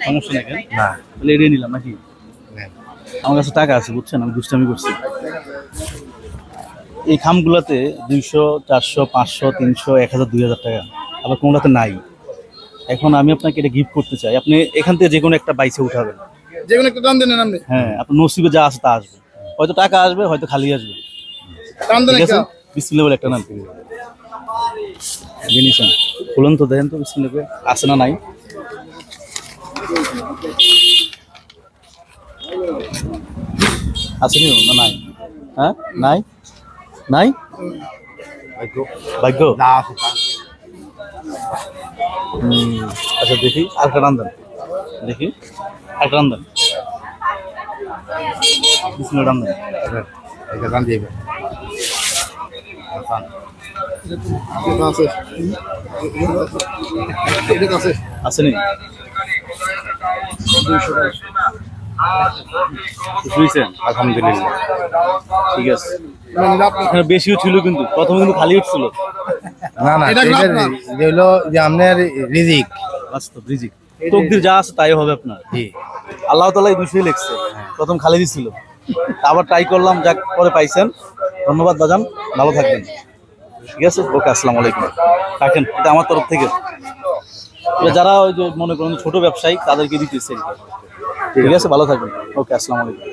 সমস্যা নেই কেন? না তাহলে এড়িয়ে নিলাম নাকি? নেন। আমার কাছে টাকা আছে বুঝছেন, আমি দুষ্টামি করছি। এই খামগুলাতে 200, 400, 500, 300, 1000, 2000 টাকা, আবার কোনটাতে নাই। এখন আমি আপনাকে এটা গিফট করতে চাই, আপনি এখান থেকে যে কোনো একটা বাইসে উঠাবেন। যে কোনো একটা টান দেন আপনি, হ্যাঁ, আপনার নসিবে যা আছে তা আসবে, হয়তো টাকা আসবে, হয়তো খালি আসবে। টান দেন ঠিক আছে, একটা। বিসমিল্লাহ বলে একটা নাম জিনিসেন খুলুন তো, দেখেন তো বিসমিল্লাহ করে আছে না নাই। আছে নি না নাই? হ্যাঁ, নাই নাই ভাগ্য। যা আছে তা। আচ্ছা দেখি আরেকটা রান দেন, দেখি আরেকটা রান দেন, বিসমিল্লাহ রান দেন। এবার এটা গান দিবে আসান এটা আছে, এটা আছে। আছে নি? বুঝছেন, আলহামদুলিল্লাহ। ঠিক আছে। মানে আপনার এখানে বেশিও ছিল কিন্তু প্রথমে কিন্তু খালি উঠছিল। না না এটা এটা আপনার। যে হলো যে আপনার রিজিক। বাস্তব রিজিক, তকদির যা আছে তাই হবে আপনার। জি আল্লাহ তাআলা এই 200 লিখছে, প্রথম খালি দিছিল, আবার ট্রাই করলাম, যাক পরে পাইছেন। ধন্যবাদ বাজান, ভালো থাকবেন। ঠিক আছে, ওকে, আসসালামু আলাইকুম। রাখেন, এটা আমার তরফ থেকে। এটা যারা ওই যে মনে করেন ছোট ব্যবসায়ী তাদেরকে দিতেছে। ঠিক আছে, ভালো থাকবেন। ওকে, আসসালামু আলাইকুম।